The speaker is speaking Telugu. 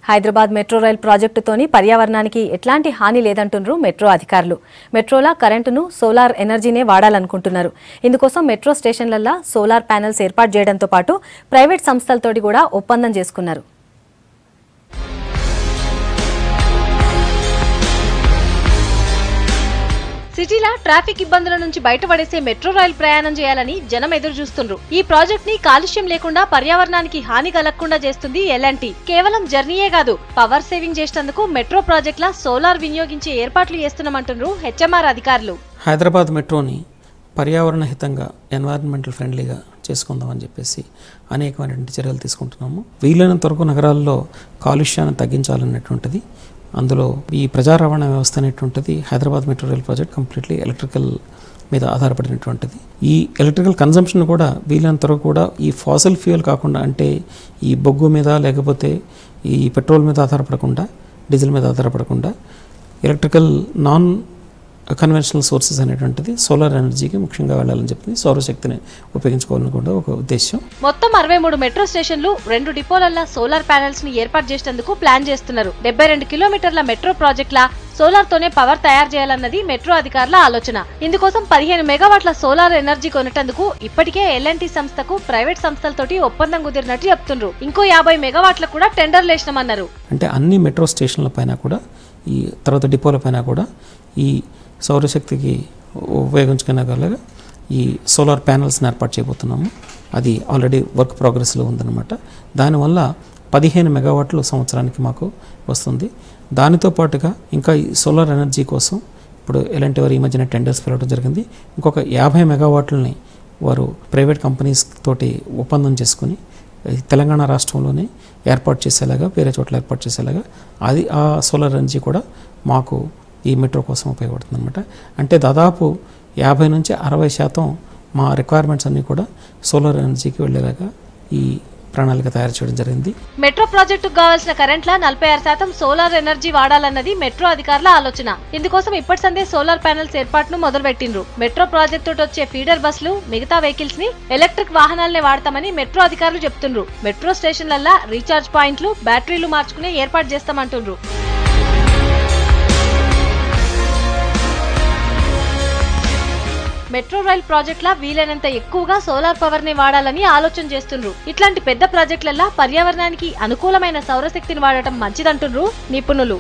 హైదరాబాద్ మెట్రో రైల్ ప్రాజెక్టుతోని పర్యావరణానికి ఎట్లాంటి హాని లేదంటున్నారు మెట్రో అధికారులు. మెట్రోలా కరెంటును సోలార్ ఎనర్జీనే వాడాలనుకుంటున్నారు. ఇందుకోసం మెట్రో స్టేషన్లలో సోలార్ ప్యానెల్స్ ఏర్పాటు చేయడంతో పాటు ప్రైవేట్ సంస్థలతోటి కూడా ఒప్పందం చేసుకున్నారు. సిటీలో ట్రాఫిక్ ఇబ్బందుల నుంచి బయటపడేసే మెట్రో రైల్ ప్రయాణం చేయాలని జనం ఎదురు చూస్తున్నారు. ఈ ప్రాజెక్ట్ ని కాలుష్యం లేకుండా పర్యావరణానికి హాని కలగకుండా చేస్తుంది ఎల్ఎన్టీ. కేవలం జర్నీయే కాదు, పవర్ సేవింగ్ చేసేందుకు మెట్రో ప్రాజెక్ట్ లా సోలార్ వినియోగించే ఏర్పాట్లు చేస్తున్నామంటున్నారు హెచ్ఎంఆర్ అధికారులు. హైదరాబాద్ మెట్రోని పర్యావరణ హితంగా ఎన్వైరన్మెంటల్ ఫ్రెండ్లీగా చేసుకుందామని చెప్పేసి అనేకమైనటువంటి చర్యలు తీసుకుంటున్నాము. వీలైనంత వరకు నగరాల్లో కాలుష్యాన్ని తగ్గించాలనేటువంటిది, అందులో ఈ ప్రజా రవాణా వ్యవస్థ అనేటువంటిది Hyderabad metro rail project completely electrical మీద ఆధారపడినటువంటిది. ఈ ఎలక్ట్రికల్ కన్జంప్షన్ కూడా వీలైనంత వరకు కూడా ఈ ఫాసిల్ ఫ్యూయల్ కాకుండా, అంటే ఈ బొగ్గు మీద లేకపోతే ఈ పెట్రోల్ మీద ఆధారపడకుండా, డీజిల్ మీద ఆధారపడకుండా ఎలక్ట్రికల్ నాన్ కన్వెన్షనల్ సోర్సెస్ అనేటువంటిది సోలార్ ఎనర్జీకి ముఖ్యంగా వెళ్ళాలని చెప్పి సౌరశక్తిని ఉపయోగించుకోవాలని కూడా ఒక ఉద్దేశం. మొత్తం 63 మెట్రో స్టేషన్లు 2 డిపోలల్లో సోలార్ ప్యానెల్స్ ని ఏర్పాటు చేసేందుకు ప్లాన్ చేస్తున్నారు. 72 కిలోమీటర్ల మెట్రో ప్రాజెక్ట్ లా సోలార్ తోనే పవర్ తయారు చేయాలన్నది మెట్రో అధికారుల ఆలోచన. ఇందుకోసం 15 మెగావాట్ల సోలార్ ఎనర్జీ కొనేటందుకు ఇప్పటికే ఎల్ఎన్టీ సంస్థకు ప్రైవేట్ సంస్థలతోటి ఒప్పందం కుదిరినట్టు చెప్తున్నారు. ఇంకో 50 మెగావాట్ల కూడా టెండర్లు వేసినామన్నారు. అంటే అన్ని మెట్రో స్టేషన్ల పైన కూడా, ఈ తర్వాత డిపోల పైన కూడా ఈ సౌరశక్తికి ఉపయోగించుకునేలాగా ఈ సోలార్ ప్యానెల్స్ని ఏర్పాటు చేయబోతున్నాము. అది ఆల్రెడీ వర్క్ ప్రోగ్రెస్లో ఉందన్నమాట. దానివల్ల 15 మెగావాట్లు సంవత్సరానికి మాకు వస్తుంది. దానితో పాటుగా ఇంకా ఈ సోలార్ ఎనర్జీ కోసం ఇప్పుడు ఎలాంటి వారు ఈ మధ్యన టెండర్స్ పిలవడం జరిగింది. ఇంకొక 50 మెగావాట్లని వారు ప్రైవేట్ కంపెనీస్ తోటి ఒప్పందం చేసుకుని తెలంగాణ రాష్ట్రంలోనే ఏర్పాటు చేసేలాగా, వేరే చోట్ల ఏర్పాటు చేసేలాగా, అది ఆ సోలార్ ఎనర్జీ కూడా మాకు ఈ మెట్రో కోసం ఉపయోగపడుతుంది అనమాట. అంటే దాదాపు 50 నుంచి 60% మా రిక్వైర్మెంట్స్ అన్నీ కూడా సోలార్ ఎనర్జీకి వెళ్ళేలాగా ఈ ప్రణాళిక తయారు చేయడం జరిగింది. మెట్రో ప్రాజెక్టుకు కావాల్సిన కరెంట్ల 46% సోలార్ ఎనర్జీ వాడాలన్నది మెట్రో అధికారుల ఆలోచన. ఇందుకోసం ఇప్పటి సందే సోలార్ ప్యానెల్స్ ఏర్పాటును మొదలుపెట్టిండ్రు. మెట్రో ప్రాజెక్ట్ తోటి వచ్చే ఫీడర్ బస్సులు, మిగతా వెహికల్స్ ని ఎలక్ట్రిక్ వాహనాలనే వాడతామని మెట్రో అధికారులు చెప్తున్నారు. మెట్రో స్టేషన్లల్లో రీఛార్జ్ పాయింట్లు, బ్యాటరీలు మార్చుకునే ఏర్పాటు చేస్తామంటున్నారు. మెట్రో రైల్ ప్రాజెక్టుల వీలైనంత ఎక్కువగా సోలార్ పవర్ ని వాడాలని ఆలోచన చేస్తున్నారు. ఇట్లాంటి పెద్ద ప్రాజెక్టులలో పర్యావరణానికి అనుకూలమైన సౌరశక్తిని వాడటం మంచిదంటున్నారు నిపుణులు.